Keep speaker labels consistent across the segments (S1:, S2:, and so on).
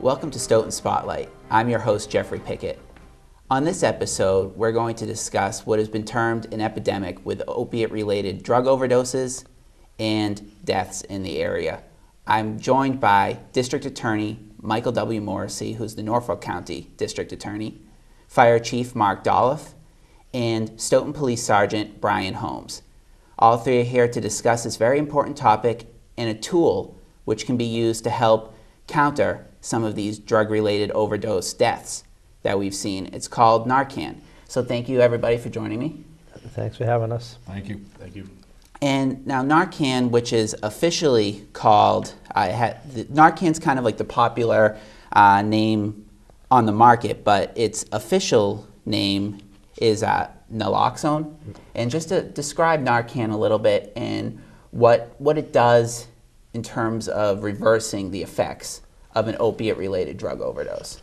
S1: Welcome to Stoughton Spotlight. I'm your host, Jeffrey Pickette. On this episode, we're going to discuss what has been termed an epidemic with opiate-related drug overdoses and deaths in the area. I'm joined by District Attorney Michael W. Morrissey, who's the Norfolk County District Attorney, Fire Chief Mark Dolloff, and Stoughton Police Sergeant Brian Holmes. All three are here to discuss this very important topic and a tool which can be used to help counter some of these drug-related overdose deaths that we've seen. It's called Narcan. So thank you, everybody, for joining me.
S2: Thanks for having us.
S3: Thank you. Thank you.
S1: And now Narcan, which is officially called, Narcan's kind of like the popular name on the market, but its official name is naloxone. And just to describe Narcan a little bit and what it does in terms of reversing the effects of an opiate-related drug overdose.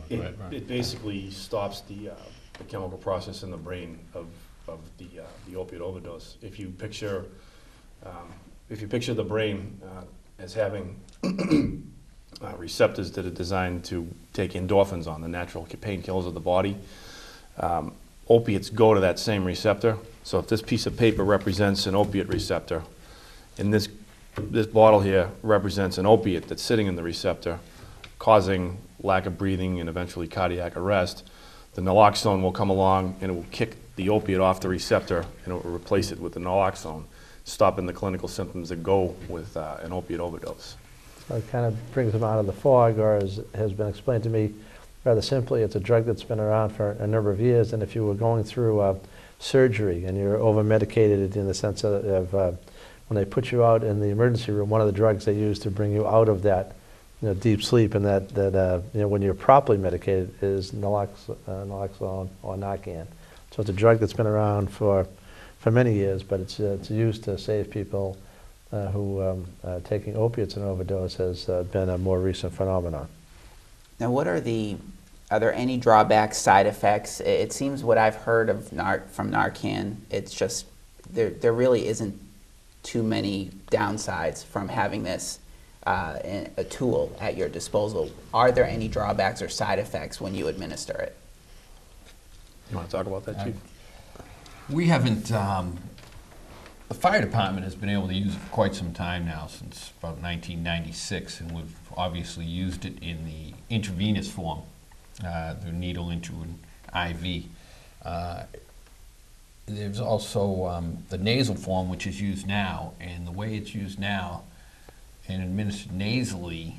S3: It basically stops the chemical process in the brain of the opiate overdose. If you picture the brain as having receptors that are designed to take endorphins on, the natural painkillers of the body, opiates go to that same receptor. So if this piece of paper represents an opiate receptor, and this bottle here represents an opiate that's sitting in the receptor, causing lack of breathing and eventually cardiac arrest, the naloxone will come along and it will kick the opiate off the receptor and it will replace it with the naloxone, stopping the clinical symptoms that go with an opiate overdose.
S2: So it kind of brings them out of the fog, or as has been explained to me rather simply, it's a drug that's been around for a number of years, and if you were going through surgery and you're over-medicated in the sense of when they put you out in the emergency room, one of the drugs they use to bring you out of that deep sleep and that when you're properly medicated is naloxone or Narcan. So it's a drug that's been around for many years, but it's used to save people who taking opiates in overdose has been a more recent phenomenon.
S1: Now, are there any drawbacks, side effects? It seems what I've heard of from Narcan, it's just there really isn't too many downsides from having this a tool at your disposal. Are there any drawbacks or side effects when you administer it?
S3: You want to talk about that, Chief?
S4: We haven't, the fire department has been able to use it for quite some time now, since about 1996, and we've obviously used it in the intravenous form, the needle into an IV. There's also the nasal form, which is used now, and the way it's used now and administered nasally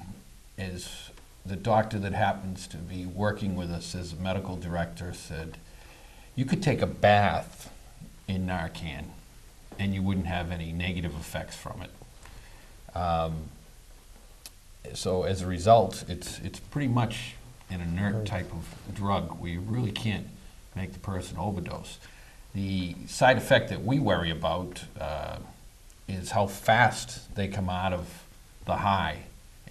S4: is the doctor that happens to be working with us as a medical director said, you could take a bath in Narcan and you wouldn't have any negative effects from it. So as a result, it's pretty much an inert type of drug where you really can't make the person overdose. The side effect that we worry about is how fast they come out of the high,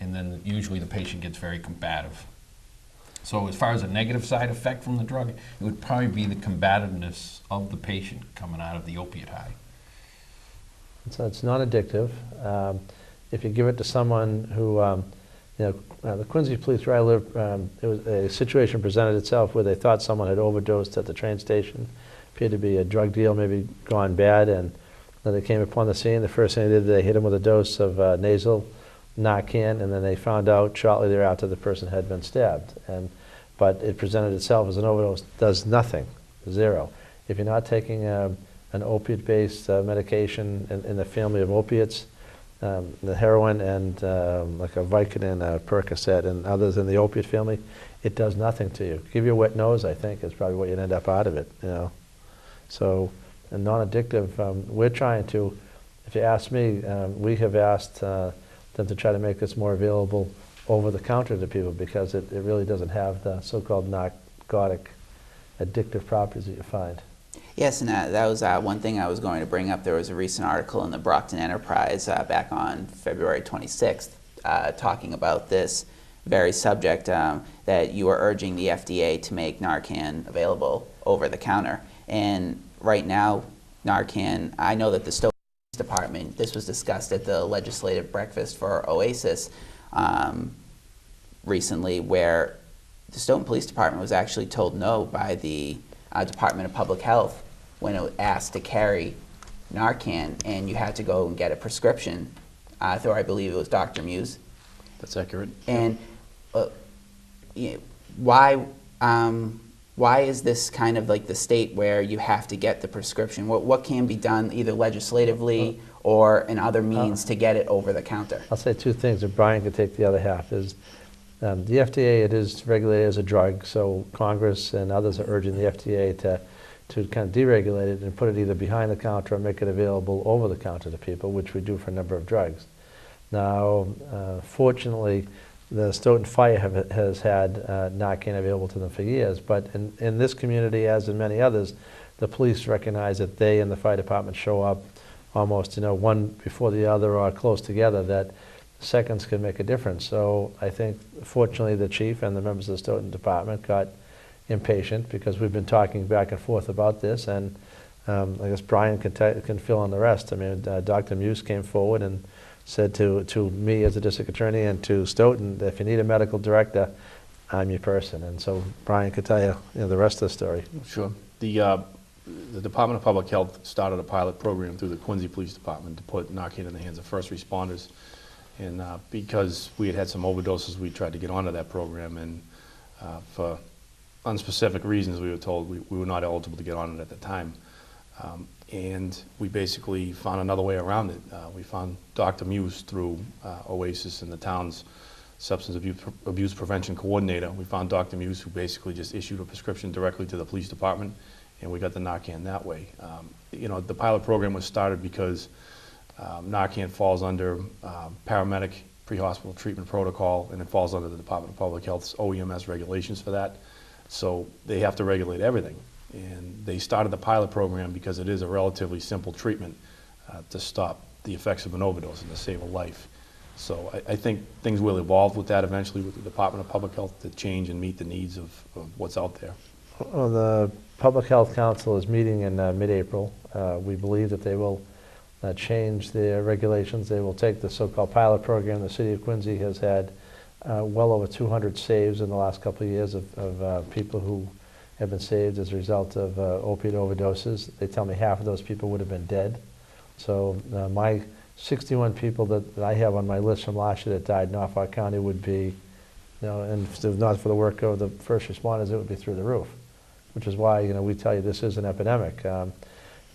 S4: and then usually the patient gets very combative. So as far as a negative side effect from the drug, it would probably be the combativeness of the patient coming out of the opiate high.
S2: So it's non-addictive. If you give it to someone who, the Quincy Police where I live, it was a situation presented itself where they thought someone had overdosed at the train station. Appeared to be a drug deal, maybe gone bad, and then they came upon the scene. The first thing they did, they hit him with a dose of nasal Narcan, and then they found out shortly thereafter the person had been stabbed. But it presented itself as an overdose, does nothing, zero. If you're not taking an opiate-based medication in the family of opiates, the heroin and like a Vicodin, a Percocet, and others in the opiate family, it does nothing to you. Give you a wet nose, I think, is probably what you'd end up out of it, So, and non-addictive, we're trying to, if you ask me, we have asked them to try to make this more available over the counter to people because it really doesn't have the so-called narcotic addictive properties that you find.
S1: Yes, and that was one thing I was going to bring up. There was a recent article in the Brockton Enterprise back on February 26th talking about this very subject, that you are urging the FDA to make Narcan available over the counter. And right now, Narcan, I know that the Stoughton Police Department, this was discussed at the legislative breakfast for Oasis, recently where the Stoughton Police Department was actually told no by the Department of Public Health when it was asked to carry Narcan, and you had to go and get a prescription through, I believe it was Dr. Muse.
S3: That's accurate.
S1: And why is this kind of like the state where you have to get the prescription? What can be done either legislatively or in other means to get it over the counter?
S2: I'll say two things, and Brian can take the other half. Is the FDA, it is regulated as a drug, so Congress and others are urging the FDA to kind of deregulate it and put it either behind the counter or make it available over the counter to people, which we do for a number of drugs. Now, fortunately, the Stoughton Fire has had Narcan available to them for years, but in this community, as in many others, the police recognize that they and the fire department show up almost, one before the other or close together, that seconds can make a difference. So I think, fortunately, the chief and the members of the Stoughton department got impatient because we've been talking back and forth about this, and I guess Brian can fill in the rest. I mean, Dr. Muse came forward and said to me as a district attorney and to Stoughton that if you need a medical director, I'm your person. And so Brian could tell you, the rest of the story.
S3: Sure. The Department of Public Health started a pilot program through the Quincy Police Department to put Narcan in the hands of first responders. And because we had some overdoses, we tried to get onto that program. And for unspecific reasons, we were told we were not eligible to get on it at the time. And we basically found another way around it. We found Dr. Muse through OASIS and the town's substance abuse prevention coordinator. We found Dr. Muse, who basically just issued a prescription directly to the police department, and we got the Narcan that way. The pilot program was started because Narcan falls under paramedic pre-hospital treatment protocol, and it falls under the Department of Public Health's OEMS regulations for that. So they have to regulate everything. And they started the pilot program because it is a relatively simple treatment to stop the effects of an overdose and to save a life. So I think things will evolve with that eventually with the Department of Public Health to change and meet the needs of what's out there.
S2: Well, the Public Health Council is meeting in mid-April. We believe that they will change their regulations. They will take the so-called pilot program. The city of Quincy has had well over 200 saves in the last couple of years of people who have been saved as a result of opiate overdoses. They tell me half of those people would have been dead. So my 61 people that I have on my list from last year that died in Norfolk County would be, and if it was not for the work of the first responders, it would be through the roof, which is why, we tell you this is an epidemic.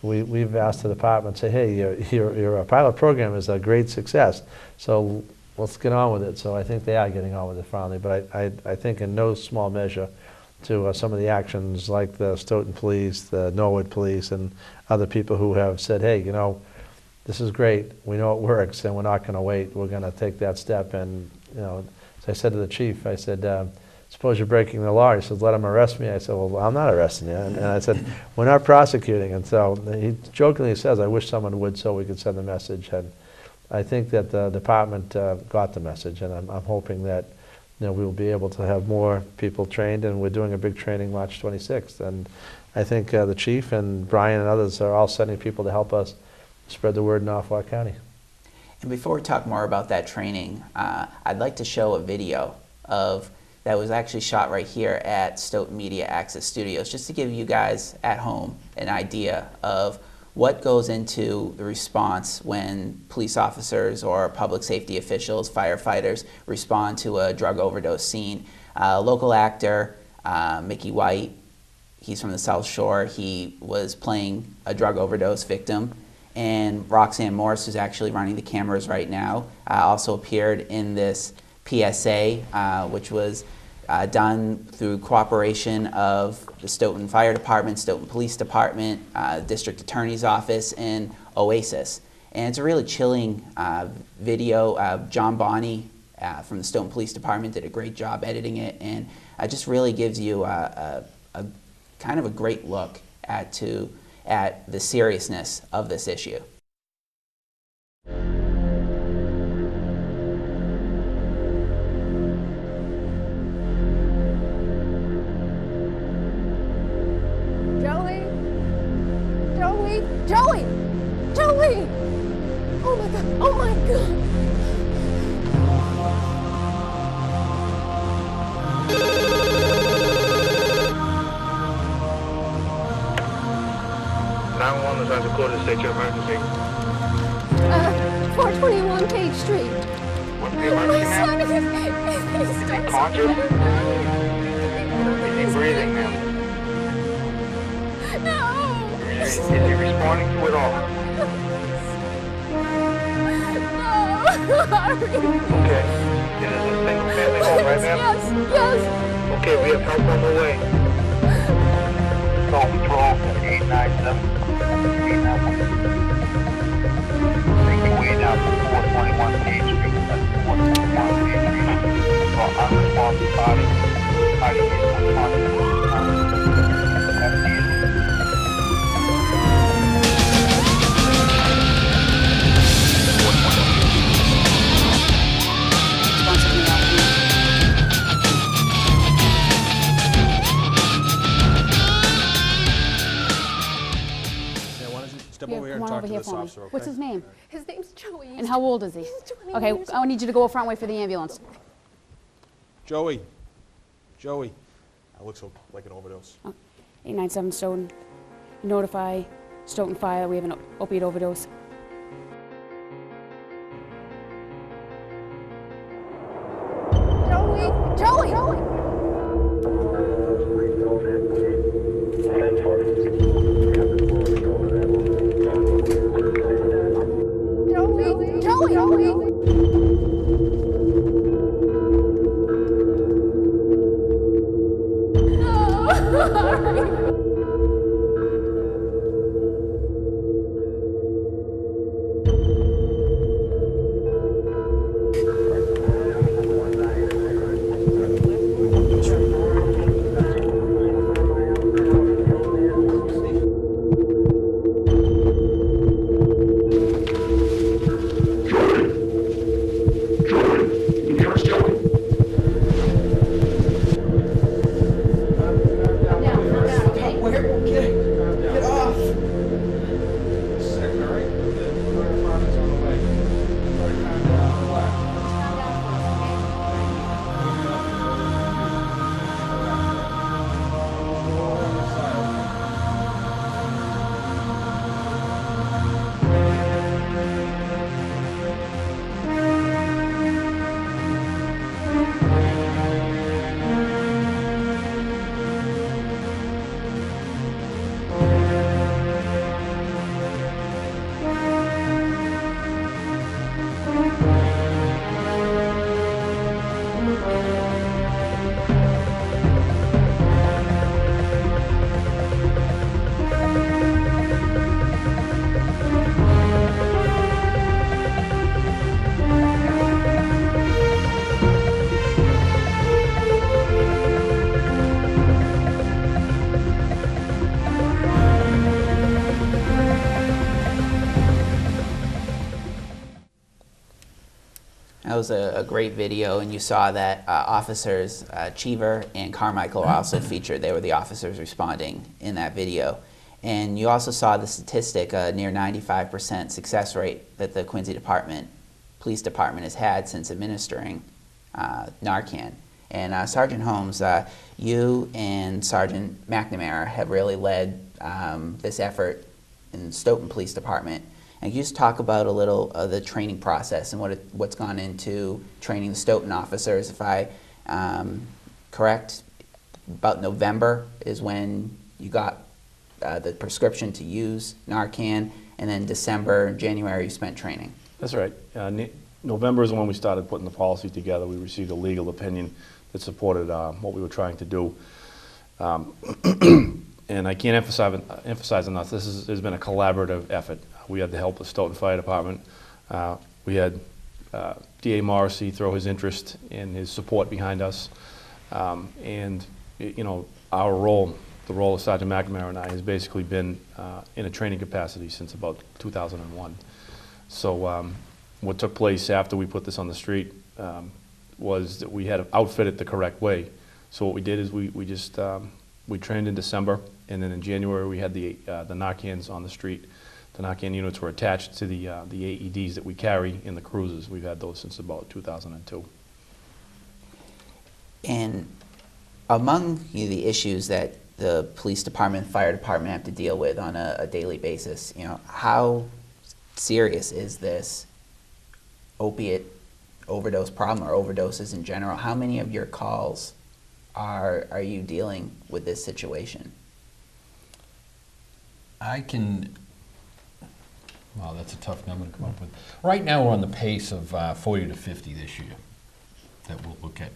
S2: We've asked the department, say, hey, your pilot program is a great success, so let's get on with it. So I think they are getting on with it finally, but I think in no small measure to some of the actions like the Stoughton Police, the Norwood Police, and other people who have said, hey, this is great, we know it works, and we're not going to wait, we're going to take that step. And, as I said to the chief, I said, suppose you're breaking the law. He said, let them arrest me. I said, well, I'm not arresting you. And I said, we're not prosecuting. And so he jokingly says, I wish someone would so we could send the message. And I think that the department got the message, and I'm hoping that we will be able to have more people trained, and we're doing a big training March 26th. And I think the chief and Brian and others are all sending people to help us spread the word in Norfolk County.
S1: And before we talk more about that training, I'd like to show a video that was actually shot right here at Stoughton Media Access Studios, just to give you guys at home an idea of what goes into the response when police officers or public safety officials, firefighters, respond to a drug overdose scene. Local actor, Mickey White, he's from the South Shore. He was playing a drug overdose victim. And Roxanne Morris, who's actually running the cameras right now, also appeared in this PSA, which was done through cooperation of the Stoughton Fire Department, Stoughton Police Department, District Attorney's Office, and OASIS. And it's a really chilling video. John Bonney from the Stoughton Police Department did a great job editing it, and it just really gives you a kind of a great look at the seriousness of this issue.
S5: Joey! Oh my God! Oh my God!
S6: Advise the quarter state your emergency.
S5: 421 Page Street.
S6: What's the
S5: My
S6: emergency,
S5: son
S6: ma'am?
S5: is
S6: Conscious? Is he breathing, ma'am?
S5: No.
S6: Is he responding to it all?
S5: No.
S6: Okay. It is a single family home, right, ma'am?
S5: Yes.
S6: Okay, we have help on the way. Call patrol 897. 897. Make your way down to 421 Page Street. That's 421 Page Street. For unresponsive party. Party is unresponsive.
S7: Step
S5: Here,
S7: over here
S5: come
S7: and
S5: on
S7: talk
S5: over
S7: to
S5: here
S7: this
S5: for me.
S7: officer, okay?
S5: What's his name?
S8: His name's Joey.
S5: And how old is he?
S8: He's 21
S5: Okay,
S8: years
S5: I need you to go up front, wait for the ambulance.
S7: Joey. Joey. That looks like an overdose.
S5: 897 Stoughton. Notify Stoughton Fire, we have an opiate overdose.
S8: Joey! Joey!
S1: That was a great video, and you saw that officers, Cheever and Carmichael are also featured. They were the officers responding in that video. And you also saw the statistic, near 95% success rate that the Quincy Police Department has had since administering Narcan. And Sergeant Holmes, you and Sergeant McNamara have really led this effort in Stoughton Police Department. And can you just talk about a little of the training process and what's gone into training the Stoughton officers? If I correct, about November is when you got the prescription to use Narcan, and then December and January you spent training.
S3: That's right. November is when we started putting the policy together. We received a legal opinion that supported what we were trying to do. And I can't emphasize enough, this has been a collaborative effort. We had the help of Stoughton Fire Department. We had DA Morrissey throw his interest and his support behind us. And you know, our role, the role of Sergeant McNamara and I, has basically been in a training capacity since about 2001. So what took place after we put this on the street was that we had to outfit it the correct way. So what we did is we trained in December, and then in January we had the Narcans on the street. The Narcan units were attached to the AEDs that we carry in the cruisers. We've had those since about 2002.
S1: And among the issues that the police department, fire department have to deal with on a daily basis. You know, how serious is this opiate overdose problem, or overdoses in general? How many of your calls are you dealing with this situation?
S4: Wow, that's a tough number to come up with. Right now, we're on the pace of 40 to 50 this year that we'll look at.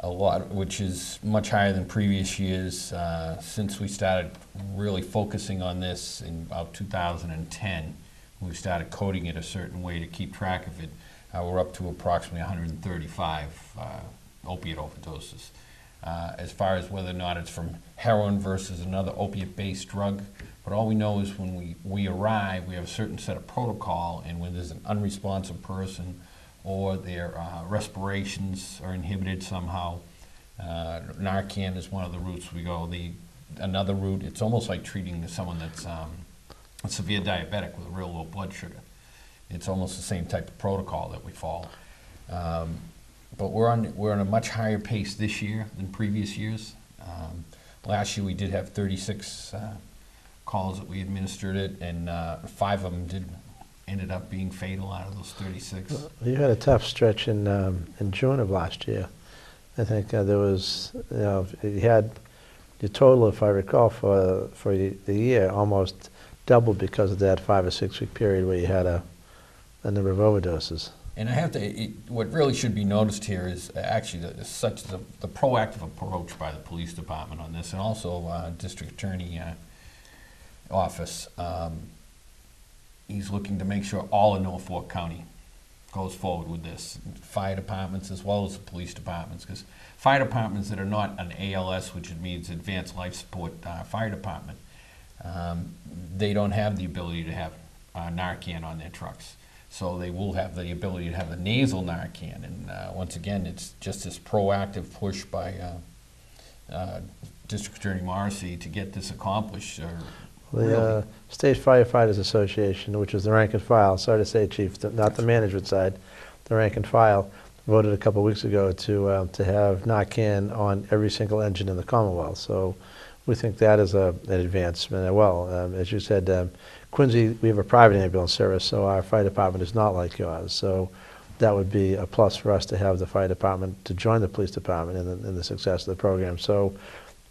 S4: A lot, which is much higher than previous years. Since we started really focusing on this in about 2010, we started coding it a certain way to keep track of it. We're up to approximately 135 opiate overdoses. As far as whether or not it's from heroin versus another opiate-based drug, but all we know is when we arrive, we have a certain set of protocol, and when there's an unresponsive person or their respirations are inhibited somehow, Narcan is one of the routes we go. Another route, it's almost like treating someone that's a severe diabetic with a real low blood sugar. It's almost the same type of protocol that we follow. But we're on a much higher pace this year than previous years. Last year we did have 36 calls that we administered it, and 5 of them ended up being fatal out of those 36.
S2: You had a tough stretch in June of last year. I think there was, you had your total, if I recall, for the year almost doubled because of that 5 or 6 week period where you had a number of overdoses.
S4: And I have to, what really should be noticed here is actually the proactive approach by the police department on this, and also district attorney office. He's looking to make sure all of Norfolk County goes forward with this. Fire departments as well as the police departments, because fire departments that are not an ALS, which means Advanced Life Support Fire Department, they don't have the ability to have Narcan on their trucks. So they will have the ability to have the nasal Narcan. And once again, it's just this proactive push by District Attorney Morrissey to get this accomplished.
S2: The State Firefighters Association, which is the rank and file, sorry to say, Chief, not the management side, the rank and file, voted a couple of weeks ago to have Narcan on every single engine in the Commonwealth. So we think that is an advancement. Well, as you said, Quincy, we have a private ambulance service, so our fire department is not like yours. So that would be a plus for us to have the fire department to join the police department in the success of the program. So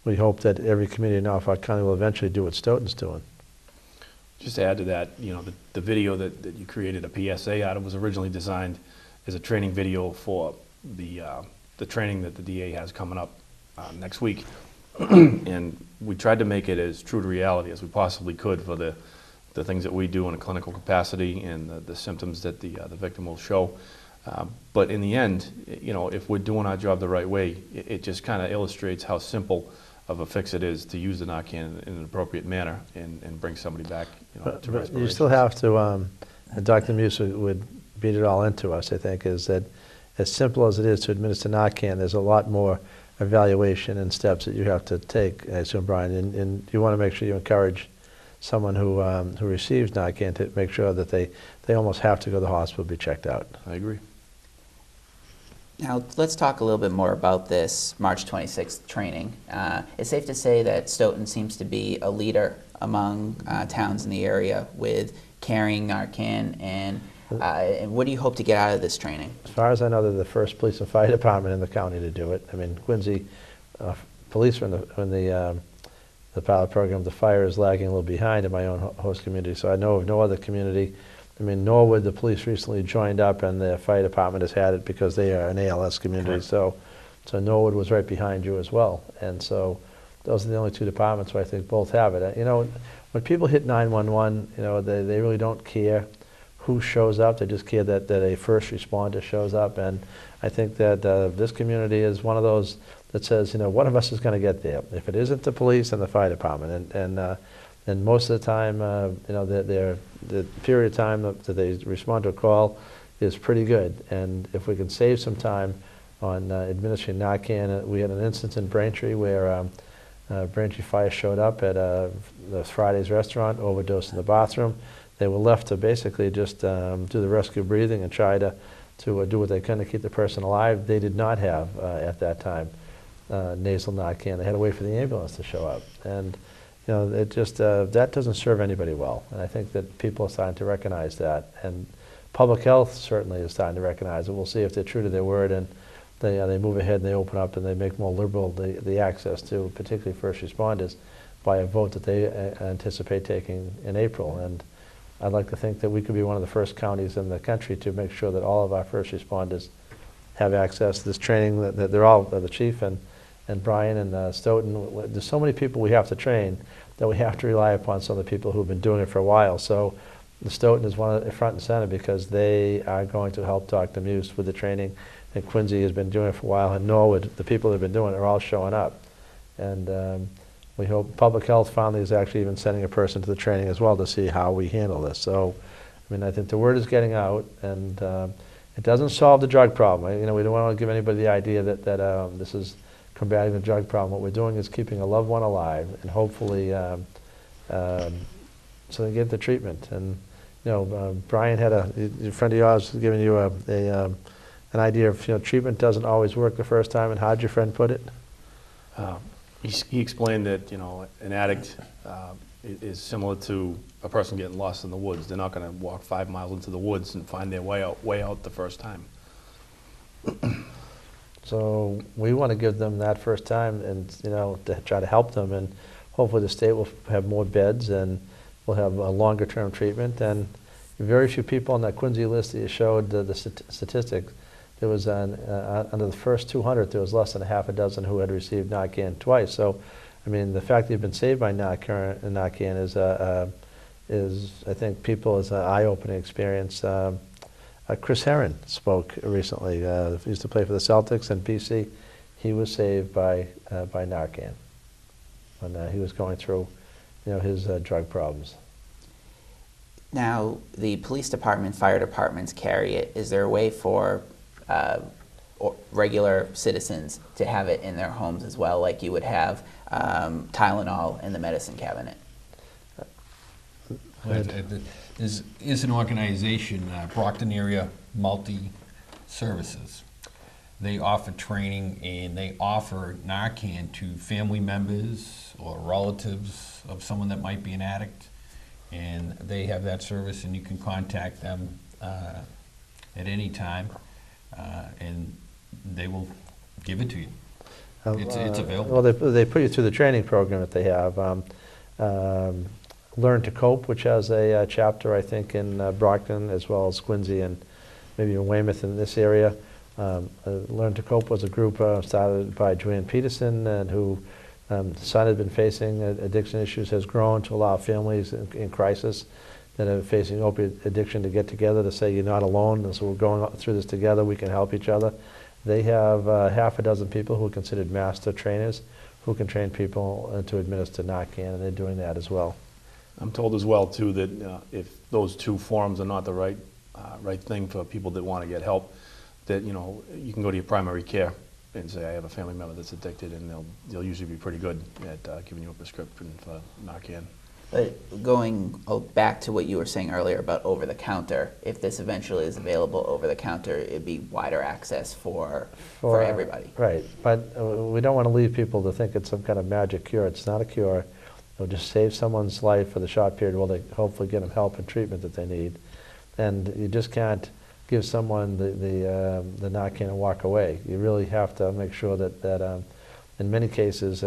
S2: we hope that every community in Norfolk County will eventually do what Stoughton's doing.
S3: Just to add to that, the video that you created a PSA out of was originally designed as a training video for the training that the DA has coming up next week. And we tried to make it as true to reality as we possibly could for the things that we do in a clinical capacity and the symptoms that the victim will show. But in the end, if we're doing our job the right way, it just kind of illustrates how simple of a fix it is to use the Narcan in an appropriate manner and bring somebody back to respiration.
S2: You still have to, and Dr. Muse would beat it all into us, I think, is that as simple as it is to administer Narcan, there's a lot more evaluation and steps that you have to take, I assume, Brian, and you want to make sure you encourage someone who receives Narcan to make sure that they almost have to go to the hospital to be checked out.
S3: I agree.
S1: Now, let's talk a little bit more about this March 26th training. It's safe to say that Stoughton seems to be a leader among towns in the area with carrying Narcan, and what do you hope to get out of this training?
S2: As far as I know, they're the first police and fire department in the county to do it. I mean, Quincy police are in the pilot program. The fire is lagging a little behind in my own host community, so I know of no other community. I mean, Norwood, the police recently joined up, and the fire department has had it because they are an ALS community. So Norwood was right behind you as well. And so those are the only two departments where I think both have it. When people hit 911, they really don't care who shows up. They just care that a first responder shows up. And I think that this community is one of those that says, one of us is going to get there. If it isn't the police and the fire department, and most of the time, the period of time that they respond to a call is pretty good. And if we can save some time on administering Narcan, we had an instance in Braintree where Braintree Fire showed up at the Friday's restaurant, overdosed in the bathroom. They were left to basically just do the rescue breathing and try to do what they can to keep the person alive. They did not have, at that time, nasal Narcan. They had to wait for the ambulance to show up. And it just, that doesn't serve anybody well. And I think that people are starting to recognize that. And public health certainly is starting to recognize it. We'll see if they're true to their word and they move ahead and they open up and they make more liberal the access to particularly first responders by a vote that they anticipate taking in April. And I'd like to think that we could be one of the first counties in the country to make sure that all of our first responders have access to this training, that they're all, the chief and Brian and Stoughton. There's so many people we have to train that we have to rely upon some of the people who've been doing it for a while. So the Stoughton is one of the front and center because they are going to help Dr. Muse with the training. And Quincy has been doing it for a while, and Norwood, the people that have been doing it are all showing up. And we hope public health finally is actually even sending a person to the training as well to see how we handle this. So, I mean, I think the word is getting out, and it doesn't solve the drug problem. We don't want to give anybody the idea that this is combating the drug problem. What we're doing is keeping a loved one alive, and hopefully, so they get the treatment. And Brian had a friend of yours giving you an idea of treatment doesn't always work the first time. And how'd your friend put it?
S3: He explained that an addict is similar to a person getting lost in the woods. They're not going to walk 5 miles into the woods and find their way out the first time.
S2: So we want to give them that first time, and to try to help them, and hopefully the state will have more beds and we'll have a longer term treatment. And very few people on that Quincy list that you showed the statistics. There was under the first 200, there was less than a half a dozen who had received Narcan twice. So, I mean, the fact that you've been saved by Narcan is I think, people is an eye-opening experience. Chris Herron spoke recently. He used to play for the Celtics and BC. He was saved by Narcan when he was going through, his drug problems.
S1: Now, the police department, fire departments carry it. Is there a way for regular citizens to have it in their homes as well, like you would have Tylenol in the medicine cabinet?
S4: There is an organization, Brockton Area Multi-Services. They offer training, and they offer Narcan to family members or relatives of someone that might be an addict. And they have that service, and you can contact them at any time, and they will give it to you. It's available.
S2: Well, they put you through the training program that they have. Learn to Cope, which has a chapter, I think, in Brockton, as well as Quincy and maybe in Weymouth in this area. Learn to Cope was a group started by Joanne Peterson, and who son had been facing addiction issues, has grown to allow families in crisis that are facing opiate addiction to get together to say, you're not alone, and so we're going through this together, we can help each other. They have half a dozen people who are considered master trainers who can train people to administer Narcan, and they're doing that as well.
S3: I'm told as well, too, that if those two forums are not the right thing for people that want to get help, that you can go to your primary care and say, I have a family member that's addicted, and they'll usually be pretty good at giving you a prescription for Narcan.
S1: But going back to what you were saying earlier about over-the-counter, if this eventually is available over-the-counter, it'd be wider access for everybody.
S2: Right, but we don't want to leave people to think it's some kind of magic cure. It's not a cure. It'll just save someone's life for the short period while they hopefully get them help and treatment that they need. And you just can't give someone the Narcan and walk away. You really have to make sure that in many cases,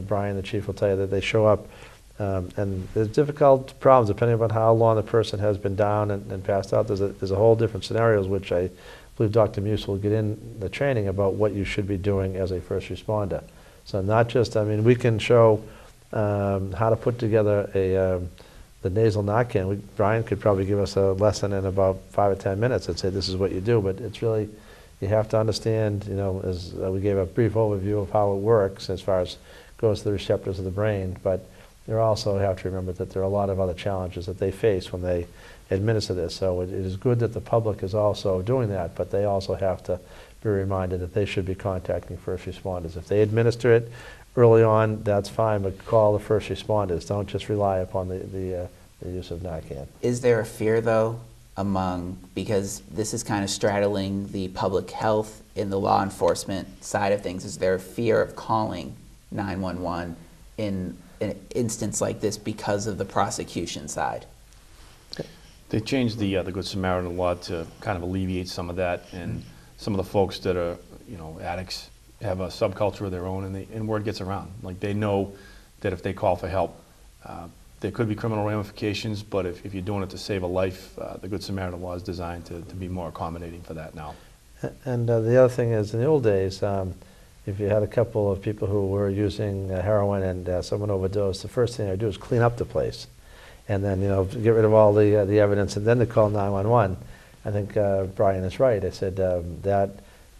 S2: Brian, the chief, will tell you that they show up and there's difficult problems depending on how long the person has been down and passed out. There's a whole different scenarios, which I believe Dr. Muse will get in the training about what you should be doing as a first responder. So not just, we can show how to put together the nasal Narcan. Brian could probably give us a lesson in about 5 or 10 minutes and say this is what you do, but it's really, you have to understand, as we gave a brief overview of how it works as far as goes to the receptors of the brain, but you also have to remember that there are a lot of other challenges that they face when they administer this. So it is good that the public is also doing that, but they also have to be reminded that they should be contacting first responders. If they administer it early on, that's fine, but call the first responders. Don't just rely upon the use of Narcan.
S1: Is there a fear, though, because this is kind of straddling the public health and the law enforcement side of things? Is there a fear of calling 911 in an instance like this because of the prosecution side?
S3: They changed the Good Samaritan law to kind of alleviate some of that, and some of the folks that are, addicts have a subculture of their own, and word gets around. Like, they know that if they call for help, there could be criminal ramifications, but if you're doing it to save a life, the Good Samaritan law is designed to be more accommodating for that now.
S2: And the other thing is, in the old days, if you had a couple of people who were using heroin and someone overdosed, the first thing they do is clean up the place, and then get rid of all the evidence, and then they call 911. I think Brian is right. I said that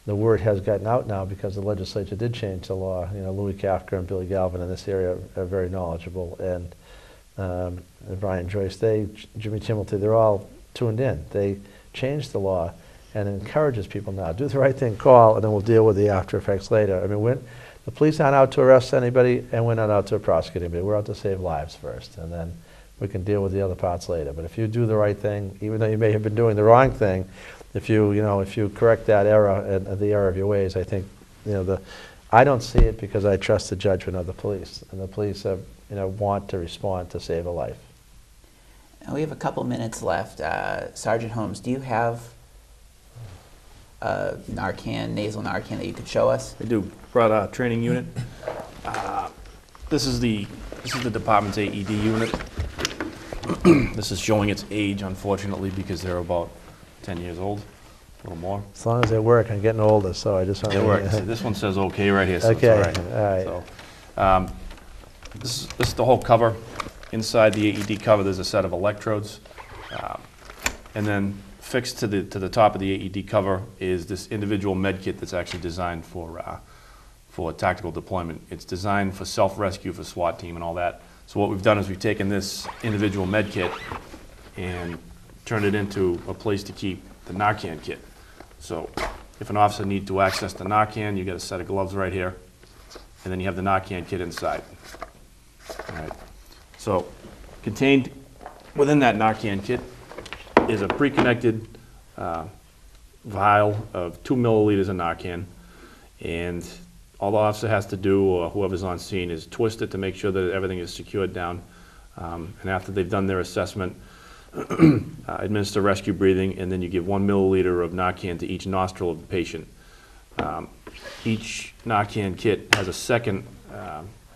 S2: the word has gotten out now because the legislature did change the law. Louis Kafka and Billy Galvin in this area are very knowledgeable, and Brian Joyce, Jimmy Timothy, they're all tuned in. They changed the law and encourages people now, do the right thing, call, and then we'll deal with the after effects later. I mean, the police aren't out to arrest anybody, and we're not out to prosecute anybody. We're out to save lives first, and then we can deal with the other parts later. But if you do the right thing, even though you may have been doing the wrong thing, if you correct that error and the error of your ways, I think, I don't see it because I trust the judgment of the police, and the police want to respond to save a life.
S1: We have a couple minutes left. Sergeant Holmes, do you have Narcan, nasal Narcan that you could show us?
S3: They do. Brought a training unit. This is the department's AED unit. This is showing its age, unfortunately, because they're about 10 years old, a little more.
S2: As long as they work, I'm getting older, so I just want
S3: They
S2: to...
S3: work. See, this one says okay right here, so
S2: Okay,
S3: it's all right.
S2: all right.
S3: So, this is the whole cover. Inside the AED cover, there's a set of electrodes, and then fixed to the top of the AED cover is this individual med kit that's actually designed for tactical deployment. It's designed for self-rescue, for SWAT team and all that. So what we've done is we've taken this individual med kit and turned it into a place to keep the Narcan kit. So if an officer needs to access the Narcan, you get a set of gloves right here, and then you have the Narcan kit inside. All right. So contained within that Narcan kit is a pre-connected vial of 2 milliliters of Narcan, and all the officer has to do, or whoever's on scene, is twist it to make sure that everything is secured down. And after they've done their assessment, administer rescue breathing, and then you give 1 milliliter of Narcan to each nostril of the patient. Each Narcan kit has a second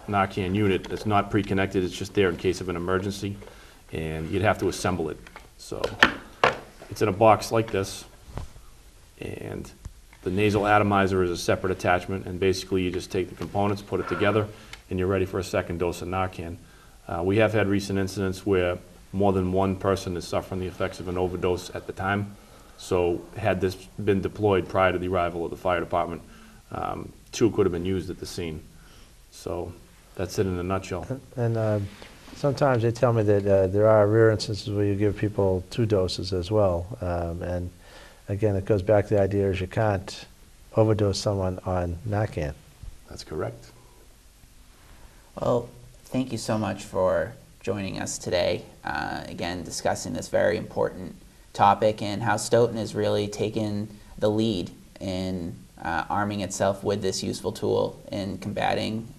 S3: Narcan unit that's not pre-connected. It's just there in case of an emergency, and you'd have to assemble it. So it's in a box like this, and the nasal atomizer is a separate attachment, and basically you just take the components, put it together, and you're ready for a second dose of Narcan. We have had recent incidents where more than one person is suffering the effects of an overdose at the time. So had this been deployed prior to the arrival of the fire department, 2 could have been used at the scene. So that's it in a nutshell.
S2: And sometimes they tell me that there are rare instances where you give people 2 doses as well. And again, it goes back to the idea is you can't overdose someone on Narcan.
S3: That's correct.
S1: Well, thank you so much for joining us today. Again, discussing this very important topic and how Stoughton has really taken the lead in arming itself with this useful tool in combating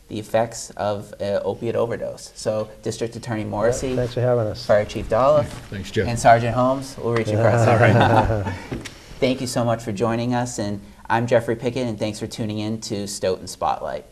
S1: the effects of opiate overdose. So, District Attorney Morrissey,
S2: Thanks for having us.
S1: Fire Chief Dolloff,
S4: Thanks, Jeff.
S1: and Sergeant Holmes, we'll reach across the room. Thank you so much for joining us, and I'm Jeffrey Pickett, and thanks for tuning in to Stoughton Spotlight.